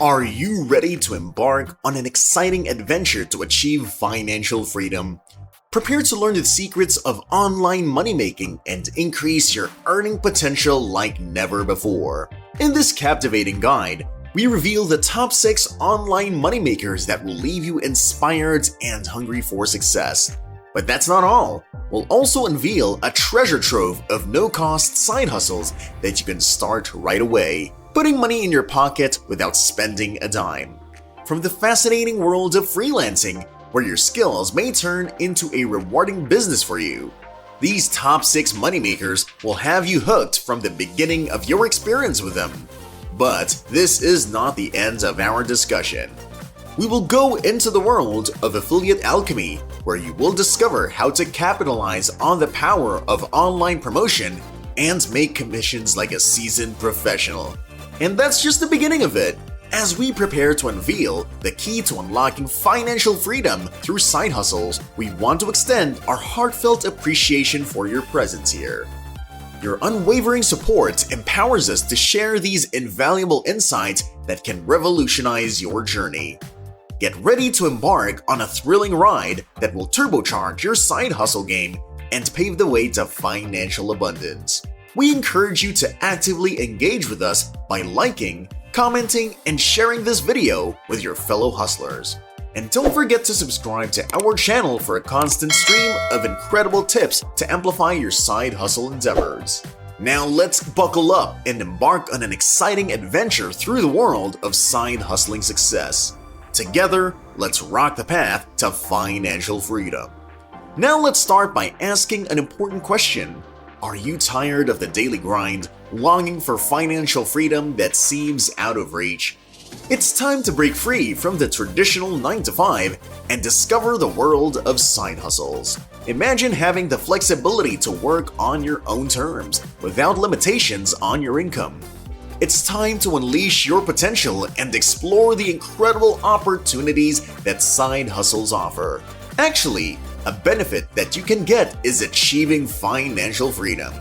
Are you ready to embark on an exciting adventure to achieve financial freedom? Prepare to learn the secrets of online money making and increase your earning potential like never before. In this captivating guide, we reveal the top 6 online moneymakers that will leave you inspired and hungry for success. But that's not all. We'll also unveil a treasure trove of no-cost side hustles that you can start right away, putting money in your pocket without spending a dime. From the fascinating world of freelancing, where your skills may turn into a rewarding business for you, these top 6 moneymakers will have you hooked from the beginning of your experience with them. But this is not the end of our discussion. We will go into the world of affiliate alchemy, where you will discover how to capitalize on the power of online promotion and make commissions like a seasoned professional. And that's just the beginning of it, as we prepare to unveil the key to unlocking financial freedom through side hustles. We want to extend our heartfelt appreciation for your presence here. Your unwavering support empowers us to share these invaluable insights that can revolutionize your journey. Get ready to embark on a thrilling ride that will turbocharge your side hustle game and pave the way to financial abundance. We encourage you to actively engage with us by liking, commenting, and sharing this video with your fellow hustlers. And don't forget to subscribe to our channel for a constant stream of incredible tips to amplify your side hustle endeavors. Now let's buckle up and embark on an exciting adventure through the world of side hustling success. Together, let's rock the path to financial freedom. Now let's start by asking an important question. Are you tired of the daily grind, longing for financial freedom that seems out of reach? It's time to break free from the traditional 9-to-5 and discover the world of side hustles. Imagine having the flexibility to work on your own terms, without limitations on your income. It's time to unleash your potential and explore the incredible opportunities that side hustles offer. Actually, a benefit that you can get is achieving financial freedom.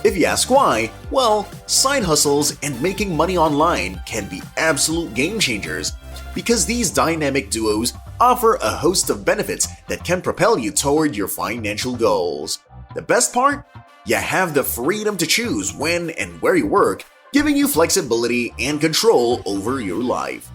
If you ask why, well, side hustles and making money online can be absolute game changers, because these dynamic duos offer a host of benefits that can propel you toward your financial goals. The best part? You have the freedom to choose when and where you work, giving you flexibility and control over your life.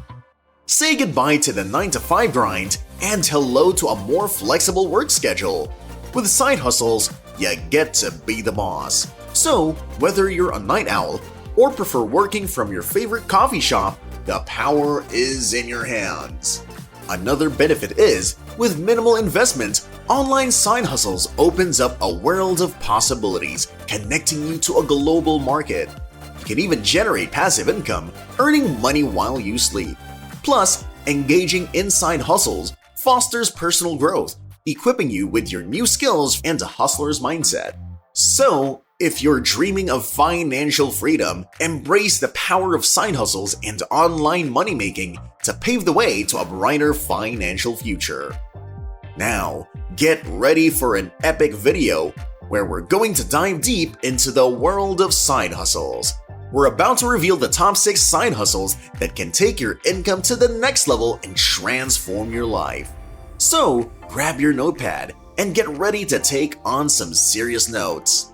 Say goodbye to the 9-to-5 grind and hello to a more flexible work schedule. With side hustles, you get to be the boss. So, whether you're a night owl or prefer working from your favorite coffee shop, the power is in your hands. Another benefit is, with minimal investment, online side hustles opens up a world of possibilities, connecting you to a global market. You can even generate passive income, earning money while you sleep. Plus, engaging in side hustles fosters personal growth, equipping you with your new skills and a hustler's mindset. So, if you're dreaming of financial freedom, embrace the power of side hustles and online money making to pave the way to a brighter financial future. Now, get ready for an epic video where we're going to dive deep into the world of side hustles. We're about to reveal the top 6 side hustles that can take your income to the next level and transform your life. So, grab your notepad and get ready to take on some serious notes.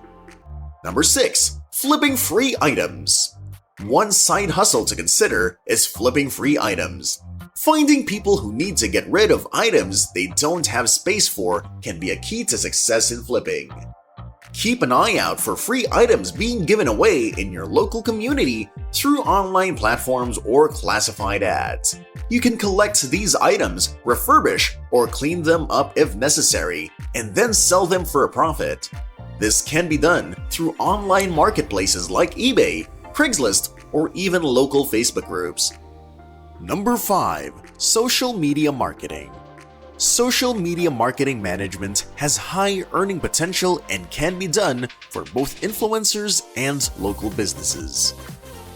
Number 6. Flipping free items. One side hustle to consider is flipping free items. Finding people who need to get rid of items they don't have space for can be a key to success in flipping. Keep an eye out for free items being given away in your local community through online platforms or classified ads. You can collect these items, refurbish, or clean them up if necessary, and then sell them for a profit. This can be done through online marketplaces like eBay, Craigslist, or even local Facebook groups. Number 5. Social media marketing. Social media marketing management has high earning potential and can be done for both influencers and local businesses.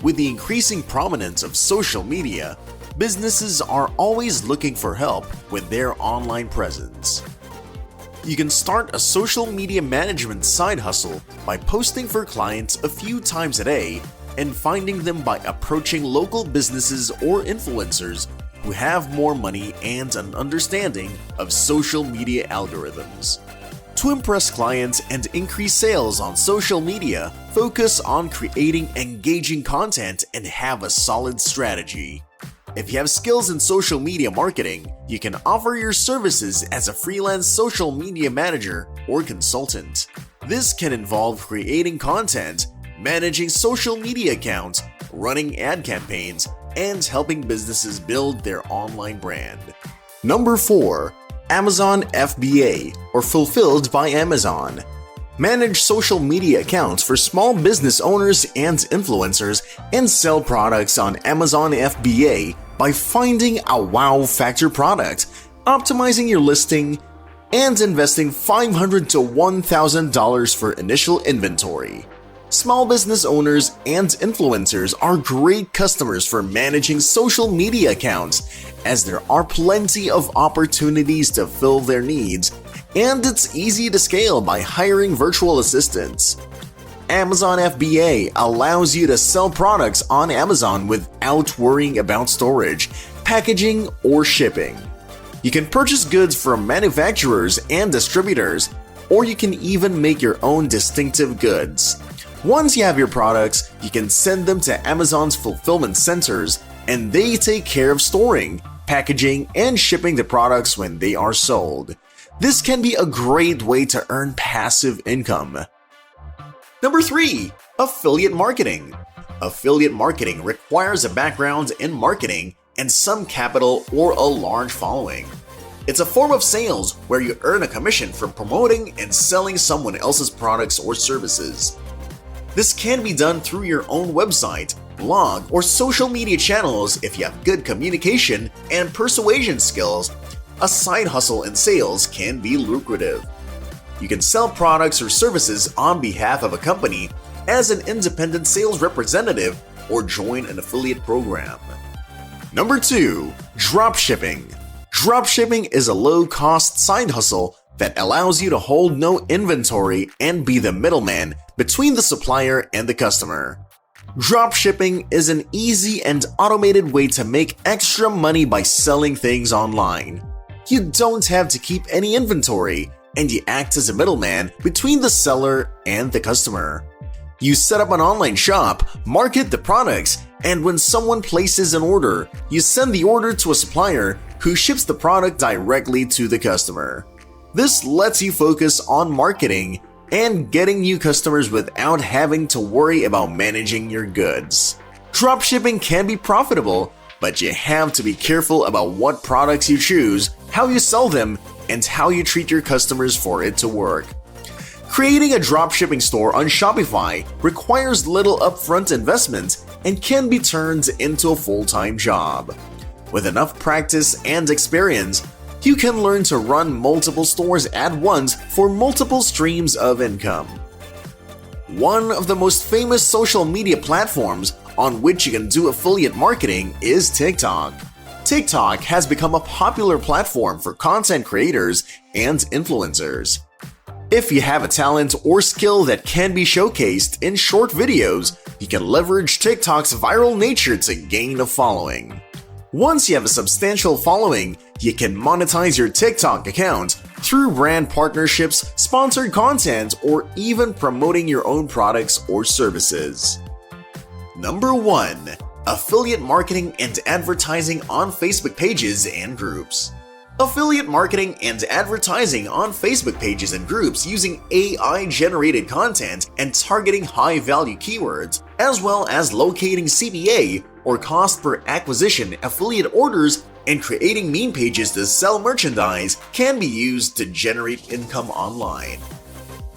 With the increasing prominence of social media, businesses are always looking for help with their online presence. You can start a social media management side hustle by posting for clients a few times a day and finding them by approaching local businesses or influencers who have more money and an understanding of social media algorithms. To impress clients and increase sales on social media, focus on creating engaging content and have a solid strategy. If you have skills in social media marketing, you can offer your services as a freelance social media manager or consultant. This can involve creating content, managing social media accounts, running ad campaigns, and helping businesses build their online brand. Number 4. Amazon FBA, or Fulfilled by Amazon. Manage social media accounts for small business owners and influencers and sell products on Amazon FBA by finding a wow factor product, optimizing your listing, and investing $500 to $1,000 for initial inventory. Small business owners and influencers are great customers for managing social media accounts, as there are plenty of opportunities to fill their needs, and it's easy to scale by hiring virtual assistants. Amazon FBA allows you to sell products on Amazon without worrying about storage, packaging, or shipping. You can purchase goods from manufacturers and distributors, or you can even make your own distinctive goods. Once you have your products, you can send them to Amazon's fulfillment centers, and they take care of storing, packaging, and shipping the products when they are sold. This can be a great way to earn passive income. Number 3. Affiliate marketing. Affiliate marketing requires a background in marketing and some capital or a large following. It's a form of sales where you earn a commission from promoting and selling someone else's products or services. This can be done through your own website, blog, or social media channels if you have good communication and persuasion skills. A side hustle in sales can be lucrative. You can sell products or services on behalf of a company as an independent sales representative or join an affiliate program. Number 2. Dropshipping. Dropshipping is a low-cost side hustle that allows you to hold no inventory and be the middleman between the supplier and the customer. Dropshipping is an easy and automated way to make extra money by selling things online. You don't have to keep any inventory, and you act as a middleman between the seller and the customer. You set up an online shop, market the products, and when someone places an order, you send the order to a supplier who ships the product directly to the customer. This lets you focus on marketing and getting new customers without having to worry about managing your goods. Dropshipping can be profitable, but you have to be careful about what products you choose, how you sell them, and how you treat your customers for it to work. Creating a dropshipping store on Shopify requires little upfront investment and can be turned into a full-time job. With enough practice and experience, you can learn to run multiple stores at once for multiple streams of income. One of the most famous social media platforms on which you can do affiliate marketing is TikTok. TikTok has become a popular platform for content creators and influencers. If you have a talent or skill that can be showcased in short videos, you can leverage TikTok's viral nature to gain a following. Once you have a substantial following, you can monetize your TikTok account through brand partnerships, sponsored content, or even promoting your own products or services. Number 1. Affiliate marketing and advertising on Facebook pages and groups. Affiliate marketing and advertising on Facebook pages and groups using AI-generated content and targeting high-value keywords, as well as locating CPA or cost per acquisition affiliate orders and creating meme pages to sell merchandise can be used to generate income online.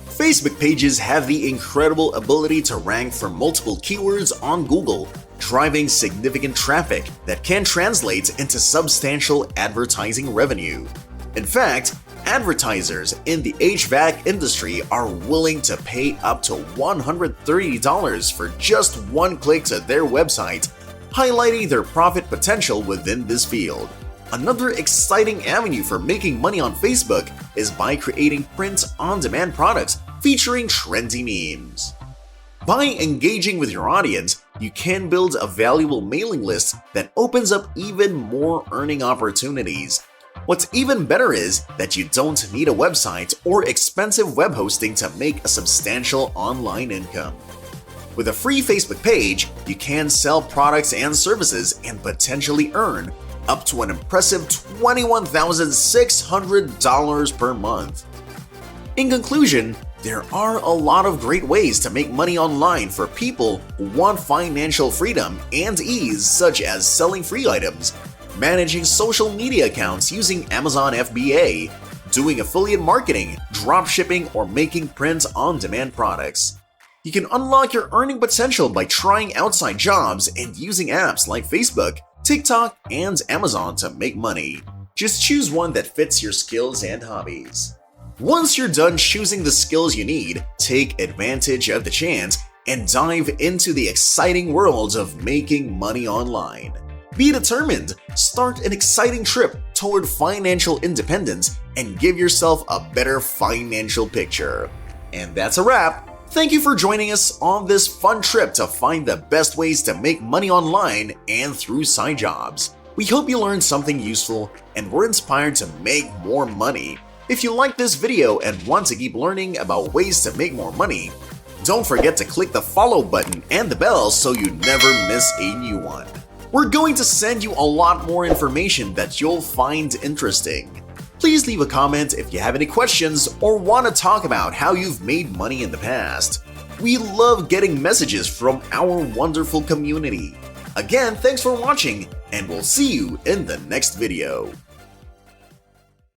Facebook pages have the incredible ability to rank for multiple keywords on Google, driving significant traffic that can translate into substantial advertising revenue. In fact, advertisers in the HVAC industry are willing to pay up to $130 for just one click to their website, highlighting their profit potential within this field. Another exciting avenue for making money on Facebook is by creating print-on-demand products featuring trendy memes. By engaging with your audience, you can build a valuable mailing list that opens up even more earning opportunities. What's even better is that you don't need a website or expensive web hosting to make a substantial online income. With a free Facebook page, you can sell products and services and potentially earn up to an impressive $21,600 per month. In conclusion, there are a lot of great ways to make money online for people who want financial freedom and ease, such as selling free items, managing social media accounts using Amazon FBA, doing affiliate marketing, dropshipping, or making print-on-demand products. You can unlock your earning potential by trying outside jobs and using apps like Facebook, TikTok, and Amazon to make money. Just choose one that fits your skills and hobbies. Once you're done choosing the skills you need, take advantage of the chance and dive into the exciting world of making money online. Be determined, start an exciting trip toward financial independence, and give yourself a better financial picture. And that's a wrap. Thank you for joining us on this fun trip to find the best ways to make money online and through side jobs. We hope you learned something useful and were inspired to make more money. If you like this video and want to keep learning about ways to make more money, don't forget to click the follow button and the bell so you never miss a new one. We're going to send you a lot more information that you'll find interesting. Please leave a comment if you have any questions or want to talk about how you've made money in the past. We love getting messages from our wonderful community. Again, thanks for watching, and we'll see you in the next video.